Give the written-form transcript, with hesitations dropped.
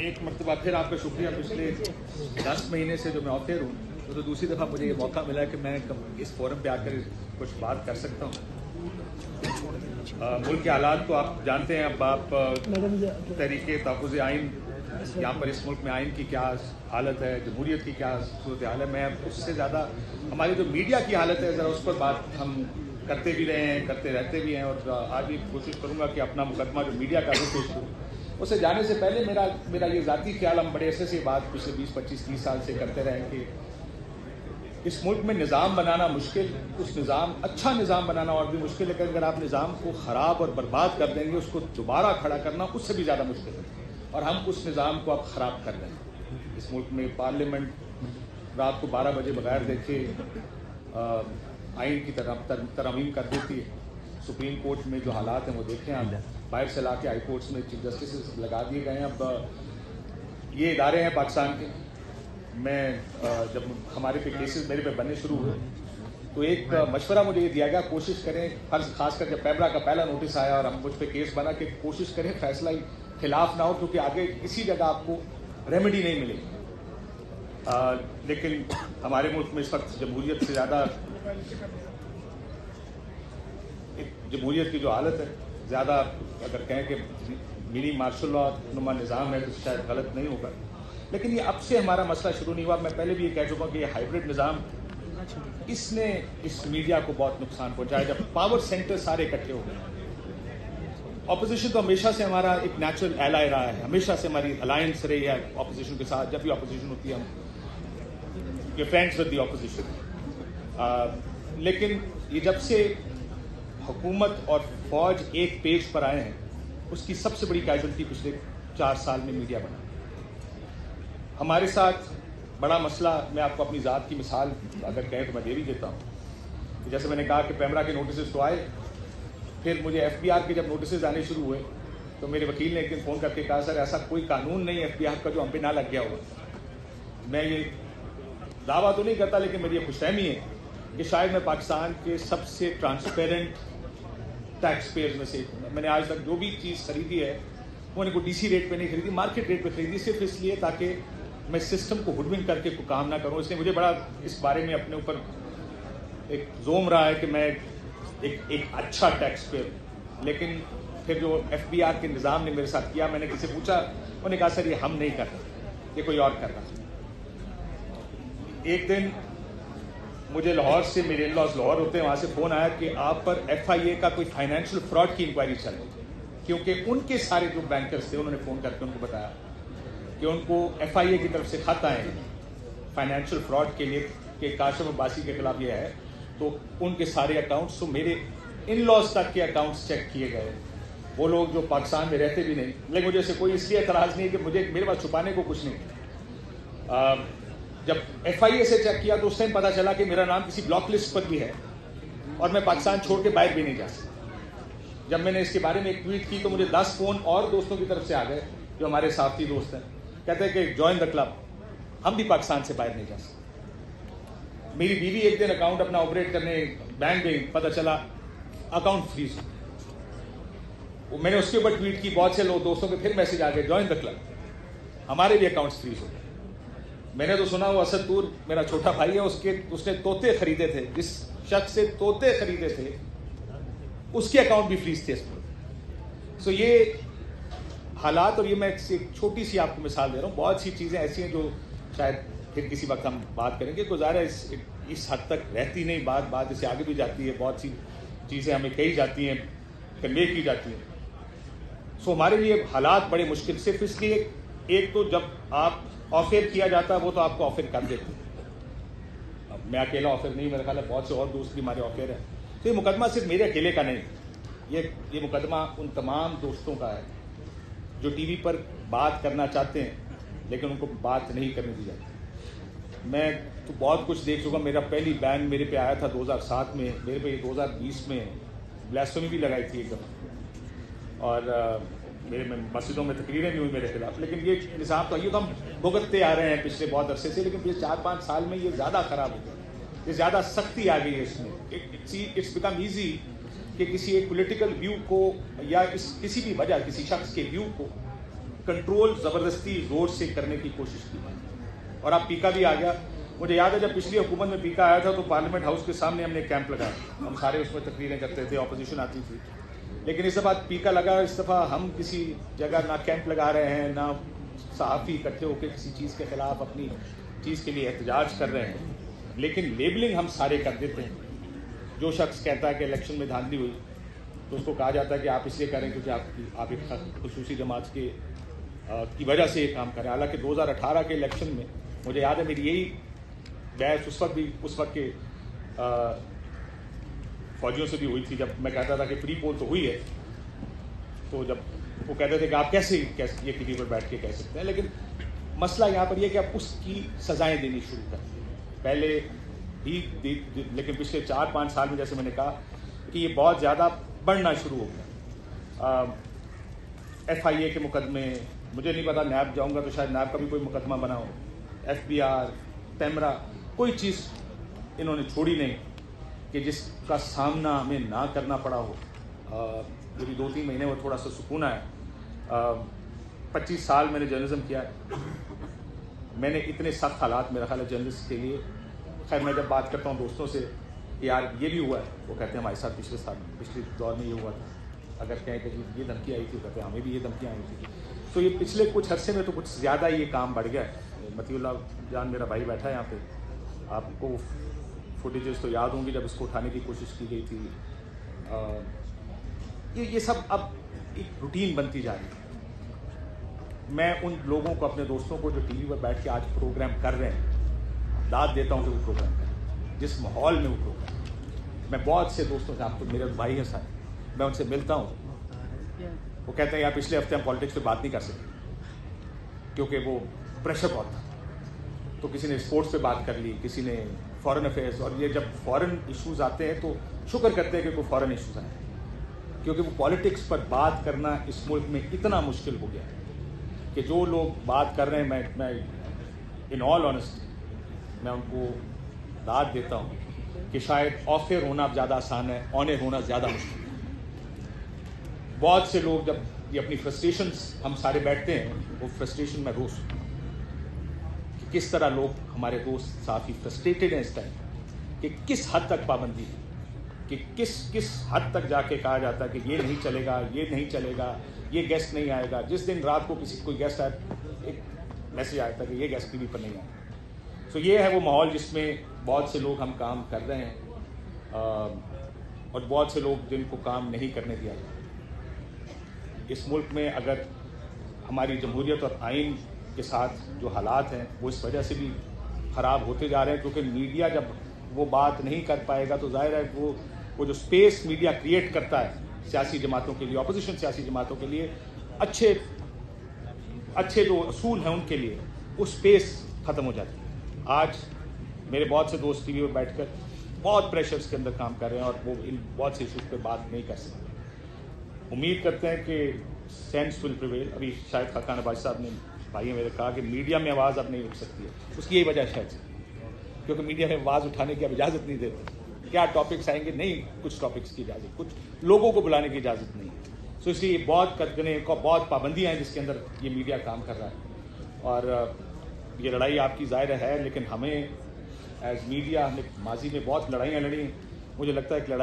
एक मरतबा फिर आपका शुक्रिया। पिछले 10 महीने से जो मैं ऑफेयर हूँ तो दूसरी दफ़ा मुझे ये मौका मिला कि मैं इस फोरम पे आकर कुछ बात कर सकता हूँ। मुल्क के हालात तो आप जानते हैं। अब आप तहरीके तहफ़्फ़ुज़ आइन, यहाँ पर इस मुल्क में आइन की क्या हालत है, जमहूरियत की क्या सूरत हाल है, मैं उससे ज़्यादा हमारी जो मीडिया की हालत है ज़रा उस पर बात हम करते भी रहे हैं, करते रहते भी हैं। और आज भी कोशिश करूँगा कि अपना मुकदमा जो मीडिया का भी पेश करूँ। उसे जाने से पहले मेरा ये ज़ाती ख्याल, हम बड़े ऐसे से बात पिछले 20, 25, 30 साल से करते रहे कि इस मुल्क में निज़ाम बनाना मुश्किल, उस निज़ाम अच्छा निज़ाम बनाना और भी मुश्किल है। अगर आप निज़ाम को ख़राब और बर्बाद कर देंगे, उसको दोबारा खड़ा करना उससे भी ज़्यादा मुश्किल है। और हम उस निज़ाम को अब ख़राब कर रहे हैं। इस मुल्क में पार्लियामेंट रात को 12 बजे बगैर देखे आइन की तरमीम कर देती है। सुप्रीम कोर्ट में जो हालात हैं वो देखें आप, बाहर से ला के हाई कोर्ट्स में चीफ जस्टिस लगा दिए गए हैं। अब ये इदारे हैं पाकिस्तान के। मैं जब हमारे पे केसेस मेरे पे बनने शुरू हुए तो एक मशवरा मुझे ये दिया गया, कोशिश करें, खासकर जब पैमरा का पहला नोटिस आया और हम मुझ पे केस बना, कि कोशिश करें फैसला ही खिलाफ ना हो, क्योंकि आगे किसी जगह आपको रेमेडी नहीं मिलेगी। लेकिन हमारे मुल्क में इस वक्त जमहूरियत से ज़्यादा, जमहूरियत की जो हालत है, ज़्यादा अगर कहें कि मिनी मार्शल लॉ नुमा निज़ाम है तो शायद गलत नहीं होगा। लेकिन ये अब से हमारा मसला शुरू नहीं हुआ। मैं पहले भी ये कह चुका कि ये हाइब्रिड निज़ाम, इसने इस मीडिया को बहुत नुकसान पहुंचाया। जब पावर सेंटर सारे इकट्ठे हो गए, ऑपोजिशन तो हमेशा से हमारा एक नेचुरल एलाय रहा है, हमेशा से हमारी अलायंस रही है ऑपोजिशन के साथ। जब भी ऑपोजिशन होती है हम ये फ्रेंड्स विद द ऑपोजिशन। लेकिन ये जब से हुकूमत और फौज एक पेज पर आए हैं, उसकी सबसे बड़ी कैजुअलिटी पिछले 4 साल में मीडिया बना। हमारे साथ बड़ा मसला, मैं आपको अपनी ज़ात की मिसाल अगर कहें तो मैं दे भी देता हूँ। जैसे मैंने कहा कि पैमरा के नोटिस तो आए, फिर मुझे FBR के जब नोटिस आने शुरू हुए तो मेरे वकील ने एक दिन फ़ोन करके कहा, सर ऐसा कोई कानून नहीं FBR का जो हम पे ना लग गया होगा। मैं ये दावा तो नहीं करता, लेकिन मेरी ये खुशफहमी है कि शायद मैं पाकिस्तान के सबसे ट्रांसपेरेंट टैक्स पेयर्स में से एक हूँ। मैंने आज तक जो भी चीज़ खरीदी है वो को DC रेट पे नहीं खरीदी, मार्केट रेट पे खरीदी, सिर्फ इसलिए ताकि मैं सिस्टम को हुडविन करके कोई काम ना करूँ। इसलिए मुझे बड़ा इस बारे में अपने ऊपर एक जोम रहा है कि मैं एक अच्छा टैक्स पेयर हूँ। लेकिन फिर जो FBR के निज़ाम ने मेरे साथ किया, मैंने किसी से पूछा, उन्होंने कहा सर ये हम नहीं कर रहे, ये कोई और कर रहा। एक दिन मुझे लाहौर से, मेरे इन-लॉज लाहौर होते हैं, वहाँ से फ़ोन आया कि आप पर FIA का कोई फाइनेंशियल फ्रॉड की इंक्वायरी चल रही है। क्योंकि उनके सारे जो बैंकर्स थे उन्होंने फ़ोन करके उनको बताया कि उनको FIA की तरफ से खत आए फाइनेंशियल फ्रॉड के लिए कि काशिफ अब्बासी के खिलाफ ये है। तो उनके सारे अकाउंट्स, तो मेरे इन-लॉज तक के अकाउंट्स चेक किए गए। वो लोग जो पाकिस्तान में रहते भी नहीं, लेकिन मुझे ऐसे कोई इसलिए एतराज़ नहीं है कि मुझे मेरे पास छुपाने को कुछ नहीं। जब FIA से चेक किया तो उस टाइम पता चला कि मेरा नाम किसी ब्लॉक लिस्ट पर भी है और मैं पाकिस्तान छोड़ के बाहर भी नहीं जा सकता। जब मैंने इसके बारे में एक ट्वीट की तो मुझे 10 फ़ोन और दोस्तों की तरफ से आ गए जो हमारे साथी दोस्त हैं, कहते हैं कि जॉइन द क्लब, हम भी पाकिस्तान से बाहर नहीं जा सकते। मेरी बीवी एक दिन अकाउंट अपना ऑपरेट करने बैंक गई, पता चला अकाउंट फ्रीज। मैंने उसके ऊपर ट्वीट की, बहुत से लोग दोस्तों के फिर मैसेज आ गए जॉइन द क्लब, हमारे भी अकाउंट्स फ्रीज हो गए। मैंने तो सुना वो असद तूर मेरा छोटा भाई है, उसने तोते खरीदे थे, जिस शख्स से तोते खरीदे थे उसके अकाउंट भी फ्रीज थे इस पर। सो ये हालात, और ये मैं एक छोटी सी आपको मिसाल दे रहा हूँ, बहुत सी चीज़ें ऐसी हैं जो शायद फिर किसी वक्त हम बात करेंगे। गुजारा इस हद तक रहती नहीं, बात इससे आगे भी जाती है, बहुत सी चीज़ें हमें कही जाती हैं, कन्वे की जाती हैं। सो हमारे लिए हालात बड़े मुश्किल, सिर्फ इसलिए एक तो जब आप ऑफर किया जाता है वो तो आपको ऑफर कर देते हैं। अब मैं अकेला ऑफर नहीं, मेरा ख्याल है बहुत से और दोस्त भी हमारे ऑफर हैं। तो ये मुकदमा सिर्फ मेरे अकेले का नहीं, ये मुकदमा उन तमाम दोस्तों का है जो टीवी पर बात करना चाहते हैं लेकिन उनको बात नहीं करने दी जाती। मैं तो बहुत कुछ देख चुका। मेरा पहली बैन मेरे पे आया था 2007 में, मेरे पे 2020 में ब्लास्फेमी भी लगाई थी एकदम, और मेरे में मस्जिदों में तकरीरें भी हुई मेरे खिलाफ। लेकिन ये निज़ाम तो ये तो हम भुगतते आ रहे हैं पिछले बहुत अरसे से, लेकिन पिछले 4-5 साल में ये ज़्यादा ख़राब हो गया, ये ज़्यादा सख्ती आ गई है इसमें। इट्स बिकम ईजी कि किसी एक पॉलिटिकल व्यू को या किसी भी वजह, किसी शख्स के व्यू को कंट्रोल ज़बरदस्ती जोर से करने की कोशिश की और अब पीका भी आ गया। मुझे याद है जब पिछली हुकूमत में पीका आया था तो पार्लियामेंट हाउस के सामने हमने कैंप लगाया, हम सारे उसमें तकरीरें करते थे, ऑपोजिशन आती थी। लेकिन इस दफ़ा पीका लगा, इस दफ़ा हम किसी जगह ना कैंप लगा रहे हैं, ना सहाफ़ी इकट्ठे होकर किसी चीज़ के ख़िलाफ़ अपनी चीज़ के लिए एहतजाज कर रहे हैं, लेकिन लेबलिंग हम सारे कर देते हैं। जो शख्स कहता है कि इलेक्शन में धांधली हुई तो उसको कहा जाता है कि आप इसलिए करें क्योंकि आप एक खुसूसी जमात के की वजह से ये काम करें। हालांकि 2018 के इलेक्शन में मुझे याद है मेरी यही बहस उस वक्त के फौजियों से भी हुई थी, जब मैं कहता था कि प्री पोल तो हुई है, तो जब वो कहते थे कि आप कैसे ये टीवी पर बैठ के कह सकते हैं। लेकिन मसला यहाँ पर यह कि आप उसकी सजाएं देनी शुरू कर पहले ही लेकिन पिछले 4-5 साल में जैसे मैंने कहा कि ये बहुत ज़्यादा बढ़ना शुरू हो गया। FIA के मुकदमे, मुझे नहीं पता, नैब जाऊँगा तो शायद नैब का भी कोई मुकदमा बना हो, FBR, पैमरा, कोई चीज़ इन्होंने छोड़ी नहीं कि जिसका सामना हमें ना करना पड़ा हो। मेरी 2-3 महीने वो थोड़ा सा सुकून आया। 25 साल मैंने जर्नलिज्म किया है, मैंने इतने सख्त हालात मेरा ख्याल है जर्नलिस्ट के लिए। खैर मैं जब बात करता हूँ दोस्तों से कि यार ये भी हुआ है, वो कहते हैं हमारे साथ पिछले दौर में ये हुआ था। अगर कहें कि ये धमकी आई थी, कहते हैं हमें भी ये धमकियाँ आई थी। तो ये पिछले कुछ अरसे में तो कुछ ज़्यादा ये काम बढ़ गया है। मतीउल्लाह जान मेरा भाई बैठा है यहाँ पे, आपको फुटेजेस तो याद होंगी जब इसको उठाने की कोशिश की गई थी। ये सब अब एक रूटीन बनती जा रही है। मैं उन लोगों को, अपने दोस्तों को जो टीवी पर बैठ के आज प्रोग्राम कर रहे हैं, दाद देता हूँ कि वो प्रोग्राम करें जिस माहौल में वो प्रोग्राम। मैं बहुत से दोस्तों से, आप तो मेरे भाई हैं सारे, मैं उनसे मिलता हूँ, वो कहते हैं यार पिछले हफ्ते हम पॉलिटिक्स पे बात नहीं कर सके क्योंकि वो प्रेशर बहुत था। तो किसी ने स्पोर्ट्स पे बात कर ली, किसी ने फॉरेन अफेयर्स, और ये जब फॉरेन इश्यूज आते हैं तो शुक्र करते हैं कि कोई फॉरेन इश्यूज आए, क्योंकि वो पॉलिटिक्स पर बात करना इस मुल्क में इतना मुश्किल हो गया है कि जो लोग बात कर रहे हैं, मैं इन ऑल ऑनेस्टी मैं उनको दाद देता हूँ कि शायद ऑफ एयर होना ज़्यादा आसान है, ऑन एयर होना ज़्यादा मुश्किल है। बहुत से लोग जब ये अपनी फ्रस्ट्रेशंस हम सारे बैठते हैं, वो फ्रस्ट्रेशन में रोज कि किस तरह लोग, हमारे दोस्त साथी फ्रस्ट्रेटेड हैं इस टाइम कि किस हद तक पाबंदी है, कि किस हद तक जाके कहा जाता है कि ये नहीं चलेगा, ये नहीं चलेगा, ये गेस्ट नहीं आएगा। जिस दिन रात को कोई गेस्ट आए, एक मैसेज आया था कि ये गेस्ट टीवी पर नहीं आएगा। तो ये है वो माहौल जिसमें बहुत से लोग हम काम कर रहे हैं और बहुत से लोग जिनको काम नहीं करने दिया जाता। इस मुल्क में अगर हमारी जमहूरियत और आइन के साथ जो हालात हैं वो इस वजह से भी ख़राब होते जा रहे हैं, क्योंकि मीडिया जब वो बात नहीं कर पाएगा तो जाहिर है वो जो स्पेस मीडिया क्रिएट करता है सियासी जमातों के लिए, अपोजिशन सियासी जमातों के लिए, अच्छे जो असूल हैं उनके लिए, वो स्पेस ख़त्म हो जाती है। आज मेरे बहुत से दोस्त टीवी पर बैठकर बहुत प्रेशर्स के अंदर काम कर रहे हैं और वो इन बहुत से इशूज़ पे बात नहीं कर सकते। उम्मीद करते हैं कि सेंस विल प्रिवेल। अभी शायद खाकान अब्बासी साहब ने, भाई मेरे, कहा कि मीडिया में आवाज़ अब नहीं उठ सकती है। उसकी यही वजह शायद, क्योंकि मीडिया में आवाज़ उठाने की अब इजाज़त नहीं देते। क्या टॉपिक्स आएंगे, नहीं, कुछ टॉपिक्स की इजाज़त, कुछ लोगों को बुलाने की इजाज़त नहीं है। तो इसलिए बहुत कदगने, बहुत पाबंदियाँ हैं जिसके अंदर ये मीडिया काम कर रहा है। और ये लड़ाई आपकी ज़ाहिर है, लेकिन हमें एज मीडिया, हमने माजी में बहुत लड़ाइयाँ लड़ी हैं। मुझे लगता है कि लड़ाई